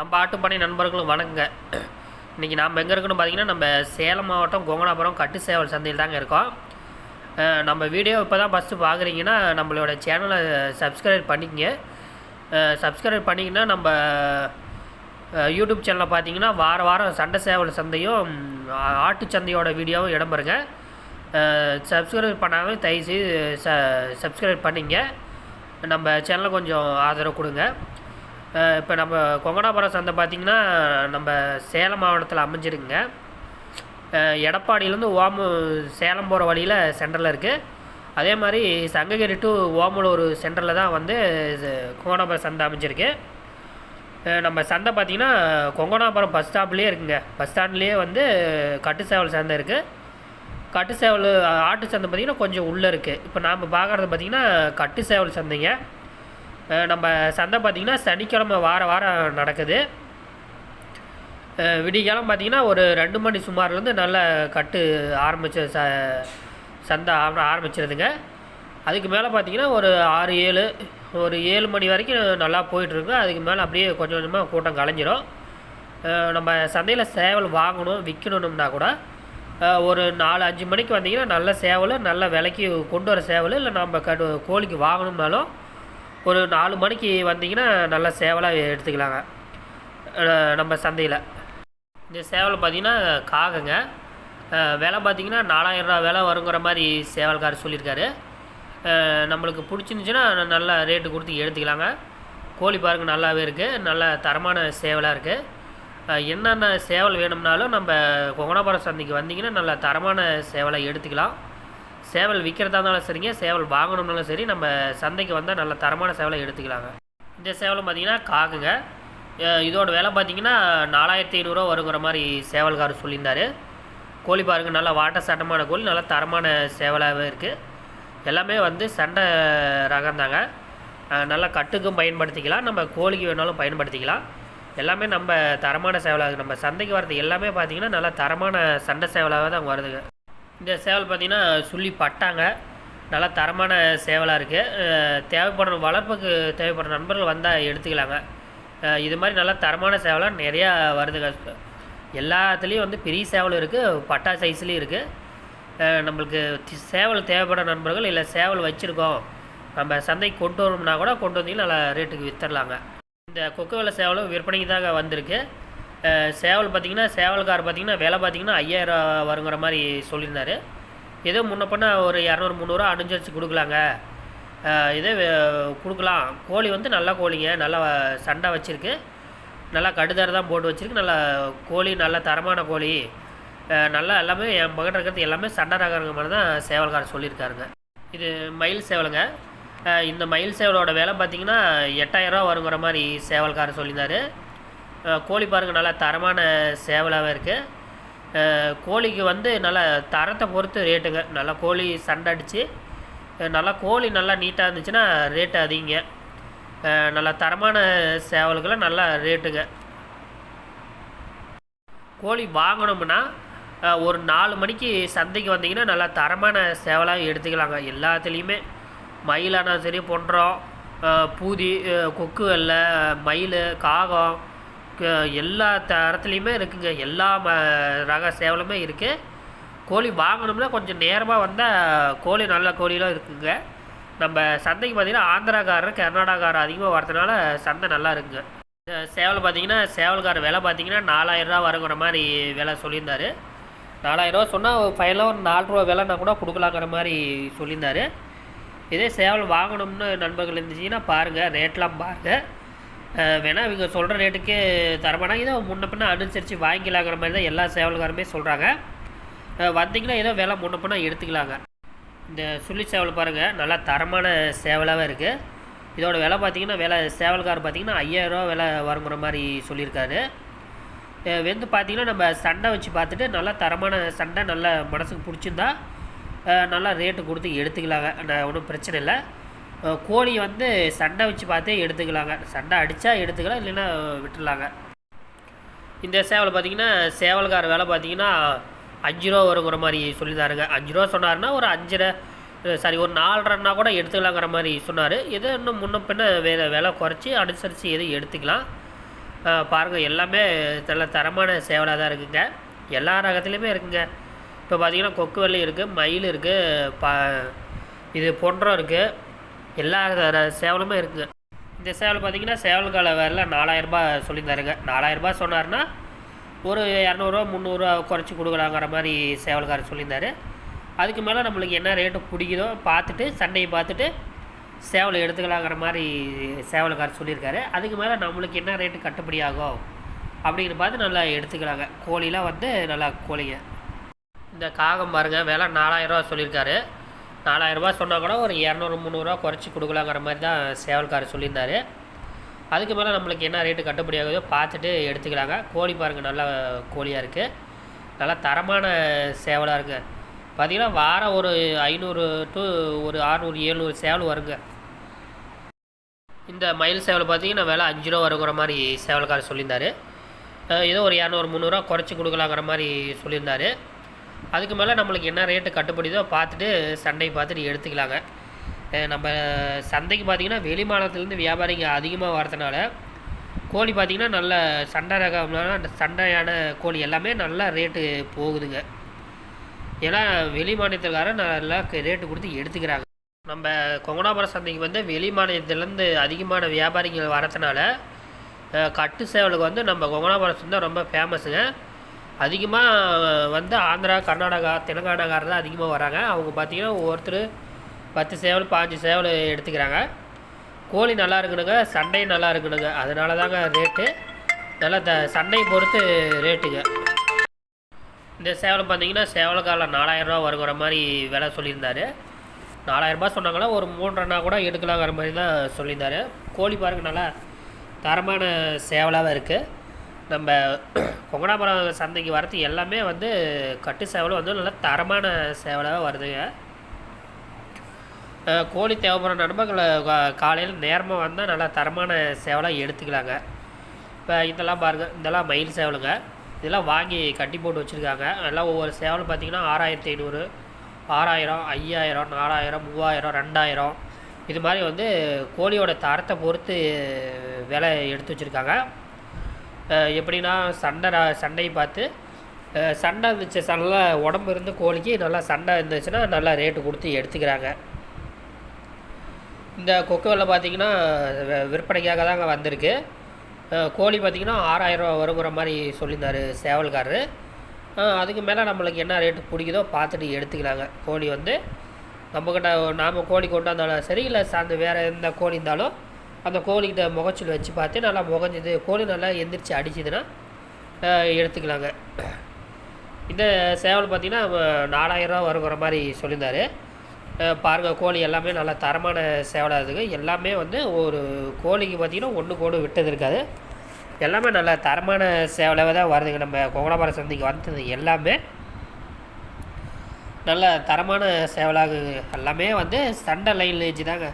நம்ம ஆட்டுப்பண்ணை நண்பர்களும் வணங்க. இன்றைக்கி நாம் எங்கே இருக்குன்னு பார்த்தீங்கன்னா, நம்ம சேலம் மாவட்டம் கொங்கனாபுரம் கட்டு சேவல் சந்தையில் தாங்க இருக்கோம். நம்ம வீடியோ இப்போ தான் ஃபஸ்ட்டு பார்க்குறீங்கன்னா நம்மளோட சேனலை சப்ஸ்கிரைப் பண்ணிக்கங்க. சப்ஸ்கிரைப் பண்ணிங்கன்னா நம்ம யூடியூப் சேனலில் பார்த்தீங்கன்னா வாரம் சண்டை சேவல் சந்தையும் ஆட்டு சந்தையோட வீடியோவும் இடம்பெறுங்க. சப்ஸ்கிரைப் பண்ணாமல் தயவுசெய்து சப்ஸ்கிரைப் பண்ணிங்க. நம்ம சேனலை கொஞ்சம் ஆதரவு கொடுங்க. இப்போ நம்ம கொங்கனாபுரம் சந்தை பார்த்திங்கன்னா நம்ம சேலம் மாவட்டத்தில் அமைஞ்சிருக்குங்க. எடப்பாடியிலேருந்து சேலம் போகிற வழியில் சென்டரில் இருக்குது. அதே மாதிரி சங்ககிரி டு ஓமலூர் சென்டரில் தான் வந்து கொங்கனாபுரம் சந்தை அமைஞ்சிருக்கு. நம்ம சந்தை பார்த்திங்கன்னா கொங்கனாபுரம் பஸ் ஸ்டாப்லேயே இருக்குங்க. பஸ் ஸ்டாண்ட்லேயே வந்து கட்டு சேவல் சந்தை இருக்குது. கட்டு சேவல் ஆட்டு சந்தை பார்த்திங்கன்னா கொஞ்சம் உள்ளே இருக்குது. இப்போ நாம் பார்க்குறது பார்த்திங்கன்னா கட்டு சேவல் சந்தைங்க. நம்ம சந்தை பார்த்திங்கன்னா சனிக்கிழமை வாரம் நடக்குது. விடிகாலம் பார்த்திங்கன்னா ஒரு 2 மணி சுமார்லேருந்து நல்ல கட்டு ஆரம்பித்த சந்தை ஆரம்பிச்சிருதுங்க. அதுக்கு மேலே பார்த்திங்கன்னா ஒரு 7 மணி வரைக்கும் நல்லா போயிட்டுருக்கு. அதுக்கு மேலே அப்படியே கொஞ்சம் கொஞ்சமாக கூட்டம் கலைஞ்சிரும். நம்ம சந்தையில் சேவல் வாங்கணும் விற்கணும்னா கூட ஒரு 4-5 மணிக்கு வந்தீங்கன்னா நல்ல சேவல் நல்ல விலைக்கு கொண்டு வர சேவல், இல்லை நம்ம கோழிக்கு வாங்கணும்னாலும் ஒரு 4 மணிக்கு வந்தீங்கன்னா நல்ல சேவலாக எடுத்துக்கலாங்க. நம்ம சந்தையில் இந்த சேவல் பார்த்திங்கன்னா காகங்க. விலை பார்த்திங்கன்னா 4000 ரூபா விலை வருங்கிற மாதிரி சேவல்கார் சொல்லியிருக்காரு. நம்மளுக்கு பிடிச்சிருந்துச்சின்னா நல்லா ரேட்டு கொடுத்து எடுத்துக்கலாங்க. கோழி பாருங்க நல்லாவே இருக்குது. நல்ல தரமான சேவலாக இருக்குது. என்னென்ன சேவல் வேணும்னாலும் நம்ம கொங்கனாபுரம் சந்தைக்கு வந்தீங்கன்னா நல்ல தரமான சேவலை எடுத்துக்கலாம். சேவல் விற்கிறதா இருந்தாலும் சரிங்க, சேவல் வாங்கணும்னாலும் சரி, நம்ம சந்தைக்கு வந்தால் நல்ல தரமான சேவலை எடுத்துக்கலாங்க. இந்த சேவலும் பார்த்திங்கன்னா காகுங்க. இதோட விலை பார்த்திங்கன்னா 4500 வருங்கிற மாதிரி சேவல்கார் சொல்லியிருந்தார். கோழி பாருங்கள் நல்லா வாட்ட சட்டமான கோழி, நல்லா தரமான சேவலாகவே இருக்குது. எல்லாமே வந்து சண்டை ரகம் தாங்க. நல்லா கட்டுக்கும் பயன்படுத்திக்கலாம், நம்ம கோழிக்கு வேணாலும் பயன்படுத்திக்கலாம். எல்லாமே நம்ம தரமான சேவலாக நம்ம சந்தைக்கு வர்றது எல்லாமே பார்த்திங்கன்னா நல்லா தரமான சண்டை சேவலாக தான் வருதுங்க. இந்த சேவல் பார்த்திங்கன்னா சொல்லி பட்டாங்க. நல்லா தரமான சேவலாக இருக்குது. தேவைப்படுற வளர்ப்புக்கு தேவைப்படுற நண்பர்கள் வந்தால் எடுத்துக்கலாங்க. இது மாதிரி நல்லா தரமான சேவலாக நிறையா வருதுங்க. எல்லாத்துலேயும் வந்து பெரிய சேவலும் இருக்குது, பட்டா சைஸ்லேயும் இருக்குது. நம்மளுக்கு சேவல் தேவைப்படுற நண்பர்கள் இல்லை சேவல் வச்சுருக்கோம் நம்ம சந்தைக்கு கொண்டு வரணும்னா கூட கொண்டு வந்தீங்கன்னா நல்லா ரேட்டுக்கு விற்றுடலாங்க. இந்த கொக்கு வெள்ளை சேவலும் விற்பனைக்கு தாங்க வந்திருக்கு. சேவல் பார்த்திங்கன்னா சேவல்கார் பார்த்திங்கன்னா விலை பார்த்திங்கன்னா 5000 ரூபா வருங்கிற மாதிரி சொல்லியிருந்தார். ஏதோ முன்னப்பண்ண ஒரு 200-300 அனுசரித்து கொடுக்கலாங்க. இதே கொடுக்கலாம். கோழி வந்து நல்ல கோழிங்க, நல்லா சண்டை வச்சுருக்கு, நல்லா கடுதார் தான் போட்டு வச்சுருக்கு. நல்லா கோழி நல்ல தரமான கோழி, நல்லா எல்லாமே என் பக்கத்தில் இருக்கிறது எல்லாமே சண்டை ரகங்க மாதிரி தான் சேவல்கார் சொல்லியிருக்காருங்க. இது மயில் சேவலுங்க. இந்த மயில் சேவலோட விலை பார்த்திங்கன்னா 8000 ரூபா வருங்கிற மாதிரி சேவல்கார் சொல்லியிருந்தார். கோழி பாருங்கள் நல்லா தரமான சேவலாகவே இருக்குது. கோழிக்கு வந்து நல்லா தரத்தை பொறுத்து ரேட்டுங்க. நல்லா கோழி சண்டை அடித்து நல்லா கோழி நல்லா நீட்டாக இருந்துச்சுன்னா ரேட்டு அதிகங்க. நல்லா தரமான சேவலுக்கெல்லாம் நல்லா ரேட்டுங்க. கோழி வாங்கணும்னா ஒரு 4 மணிக்கு சந்தைக்கு வந்தீங்கன்னா நல்லா தரமான சேவலாக எடுத்துக்கலாங்க. எல்லாத்துலேயுமே மயிலானா சரி, பொன்றம், பூதி, கொக்கு வெள்ளை, மயில், காகம் எல்லா தரத்துலேயுமே இருக்குங்க. எல்லா ரக சேவலுமே இருக்குது. கோழி வாங்கணும்னா கொஞ்சம் நேரமாக வந்தால் கோழி நல்ல கோழிலாம் இருக்குங்க. நம்ம சந்தைக்கு பார்த்திங்கன்னா ஆந்திராக்காரர் கர்நாடகாரர் அதிகமாக வரதுனால சந்தை நல்லா இருக்குங்க. சேவல் பார்த்திங்கன்னா சேவல்கார விலை பார்த்திங்கன்னா 4000 ரூபா வருங்கிற மாதிரி விலை சொல்லியிருந்தார். 4000 ரூபா சொன்னால் ஃபைனலாக ஒரு 4 ரூபா விலைன்னா கூட கொடுக்கலாங்கிற மாதிரி சொல்லியிருந்தார். இதே சேவல் வாங்கணும்னு நண்பர்கள் இருந்துச்சிங்கன்னா பாருங்கள், ரேட்லாம் பாருங்கள். வேணால் இவங்க சொல்கிற ரேட்டுக்கு தரமானா ஏதோ முன்ன பின்ன அனுசரித்து வாங்கிக்கலாங்கிற மாதிரி தான் எல்லா சேவல்காருமே சொல்கிறாங்க. வந்தீங்கன்னா ஏதோ விலை முன்ன பின்ன எடுத்துக்கலாங்க. இந்த சுள்ளி சேவல் பாருங்கள் நல்லா தரமான சேவலாகவே இருக்குது. இதோட விலை பார்த்திங்கன்னா சேவல்கார் பார்த்திங்கன்னா 5000 ரூபா விலை வருங்கிற மாதிரி சொல்லியிருக்காரு. வந்து பார்த்திங்கன்னா நம்ம சண்டை வச்சு பார்த்துட்டு நல்லா தரமான சண்டை நல்ல மனசுக்கு பிடிச்சிருந்தா நல்லா ரேட்டு கொடுத்து எடுத்துக்கலாங்க. ஒன்றும் பிரச்சனை இல்லை. கோழி வந்து சண்டை வச்சு பார்த்தே எடுத்துக்கலாங்க. சண்டை அடித்தா எடுத்துக்கலாம், இல்லைன்னா விட்டுடலாங்க. இந்த சேவல் பார்த்திங்கன்னா சேவல்கார விலை பார்த்திங்கன்னா 5 ரூபா வருங்கிற மாதிரி சொல்லியிருந்தாருங்க. 5 ரூபா சொன்னார்னா ஒரு 5.5 ஒரு 4.5 கூட எடுத்துக்கலாங்கிற மாதிரி சொன்னார். எது இன்னும் முன்ன பின்ன விலை குறைச்சி அனுசரித்து எதுவும் எடுத்துக்கலாம். பாருங்கள் எல்லாமே நல்ல தரமான சேவலாக தான் இருக்குங்க. எல்லா ரகத்துலேயுமே இருக்குங்க. இப்போ பார்த்தீங்கன்னா கொக்கு வெள்ளை இருக்குது, மயில் இருக்குது, இது பொன்றம் இருக்குது, எல்லா சேவலுமே இருக்குங்க. இந்த சேவல் பார்த்தீங்கன்னா சேவலுக்கான விலை 4000ரூபா சொல்லியிருந்தாருங்க. 4000ரூபா சொன்னார்னா ஒரு 200ரூவா 300ரூவா குறைச்சி கொடுக்கலாங்கிற மாதிரி சேவல்காரர் சொல்லியிருந்தார். அதுக்கு மேலே நம்மளுக்கு என்ன ரேட்டு பிடிக்குதோ பார்த்துட்டு சண்டையை பார்த்துட்டு சேவலை எடுத்துக்கலாங்கிற மாதிரி சேவல்காரர் சொல்லியிருக்காரு. அதுக்கு மேலே நம்மளுக்கு என்ன ரேட்டு கட்டுப்படி ஆகும் அப்படின்னு பார்த்து நல்லா எடுத்துக்கலாங்க. கோழிலாம் வந்து நல்லா கோழிங்க. இந்த காகம் பாருங்கள் விலை 4000ரூவா சொல்லியிருக்காரு. 4000ரூபா சொன்னால் கூட ஒரு 200 300ரூவா குறைச்சி கொடுக்கலாங்கிற மாதிரி தான் சேவல்காரர் சொல்லியிருந்தார். அதுக்கு மேலே நம்மளுக்கு என்ன ரேட்டு கட்டுப்படி ஆகுதோ பார்த்துட்டு எடுத்துக்கலாங்க. கோழி பாருங்கள் நல்லா கோழியாக இருக்குது, நல்லா தரமான சேவலாக இருக்குது. பார்த்திங்கன்னா வாரம் ஒரு 500 to ஒரு 600 700 சேவல் வருங்க. இந்த மயில் சேவல் பார்த்திங்கன்னா விலை 5 ரூபா வருங்கிற மாதிரி சேவல்காரர் சொல்லியிருந்தார். ஏதோ ஒரு 200 300ரூவா குறைச்சி கொடுக்கலாங்கிற மாதிரி சொல்லியிருந்தார். அதுக்கு மேலே நம்மளுக்கு என்ன ரேட்டு கட்டுப்படிதோ பார்த்துட்டு சண்டையை பார்த்துட்டு எடுத்துக்கலாங்க. நம்ம சந்தைக்கு பார்த்திங்கன்னா வெளி மாநிலத்துலேருந்து வியாபாரிங்க அதிகமாக வரதுனால கோழி பார்த்திங்கன்னா நல்ல சண்டை ரகம்னா சண்டையான கோழி எல்லாமே நல்லா ரேட்டு போகுதுங்க. ஏன்னா வெளி மாநிலத்துக்காரன் நல்லா ரேட்டு கொடுத்து எடுத்துக்கிறாங்க. நம்ம கொங்கனாபுரம் சந்தைக்கு வந்து வெளி மாநிலத்துலேருந்து அதிகமான வியாபாரிகள் வரதுனால கட்டு சேவலுக்கு வந்து நம்ம கொங்கனாபுரம் சந்தை ரொம்ப ஃபேமஸுங்க. அதிகமாக வந்து ஆந்திரா, கர்நாடகா, தெலுங்கானாக்காரர் தான் அதிகமாக வராங்க. அவங்க பார்த்திங்கன்னா ஒவ்வொருத்தர் 10 சேவல் 5 சேவல் எடுத்துக்கிறாங்க. கோழி நல்லா இருக்கணுங்க, சண்டையும் நல்லா இருக்கணுங்க. அதனால தாங்க ரேட்டு நல்லா சண்டையை பொறுத்து ரேட்டுங்க. இந்த சேவலை பார்த்திங்கன்னா சேவலுக்கால 4000ரூவா வருங்கிற மாதிரி விலை சொல்லியிருந்தார். 4000ரூபா சொன்னாங்கன்னா ஒரு 3.5 கூட எடுக்கலாங்கிற மாதிரி தான் சொல்லியிருந்தார். கோழி பாருங்கள் நல்லா தரமான சேவலாக இருக்குது. நம்ம கொங்கனாபுரம் சந்தைக்கு வரது எல்லாமே வந்து கட்டு சேவலும் வந்து நல்லா தரமான சேவலாக வருதுங்க. கோழி தேவைப்படுற நண்பர்களை காலையில் நேரமாக வந்தால் நல்லா தரமான சேவலாக எடுத்துக்கலாங்க. இப்போ இதெல்லாம் பாருங்கள், இதெல்லாம் மயில் சேவலுங்க. இதெல்லாம் வாங்கி கட்டி போட்டு வச்சுருக்காங்க. எல்லாம் ஒவ்வொரு சேவலும் பார்த்திங்கன்னா 6500, 6000, 5000, 4000, 3000, 2000 இது மாதிரி வந்து கோழியோட தரத்தை பொறுத்து விலை எடுத்து வச்சுருக்காங்க. எப்படின்னா சண்டையை பார்த்து சண்டை இருந்துச்சு, நல்லா உடம்பு இருந்து கோழிக்கு நல்லா சண்டை இருந்துச்சுன்னா நல்லா ரேட்டு கொடுத்து எடுத்துக்கிறாங்க. இந்த கொக்கு வெள்ளை பார்த்திங்கன்னா விற்பனைக்காக தாங்க வந்திருக்கு. கோழி பார்த்திங்கன்னா 6000 ரூபா வருங்கிற மாதிரி சொல்லியிருந்தார் சேவல்காரரு. அதுக்கு மேலே நம்மளுக்கு என்ன ரேட்டு பிடிக்குதோ பார்த்துட்டு எடுத்துக்கலாங்க. கோழி வந்து நம்மக்கிட்ட நாம் கோழி கொண்டாந்தாலும் சரி, இல்லை அந்த வேறு எந்த கோழி இருந்தாலும் அந்த கோழிக்கிட்ட முகச்சல் வச்சு பார்த்து நல்லா முகஞ்சது கோழி நல்லா எந்திரிச்சு அடிச்சுதுன்னா எடுத்துக்கலாங்க. இந்த சேவல் பார்த்திங்கன்னா 4000 ரூபா வருங்கிற மாதிரி சொல்லியிருந்தார். பாருங்கள் கோழி எல்லாமே நல்லா தரமான சேவலாக இருக்குது. எல்லாமே வந்து ஒரு கோழிக்கு பார்த்திங்கன்னா ஒன்று கோடு விட்டது இருக்காது. எல்லாமே நல்ல தரமான சேவலாக தான் வருதுங்க. நம்ம கொங்கனாபுரம் சந்தைக்கு வந்தது எல்லாமே நல்ல தரமான சேவலாக எல்லாமே வந்து சண்டை லைன்லேஜ் தாங்க.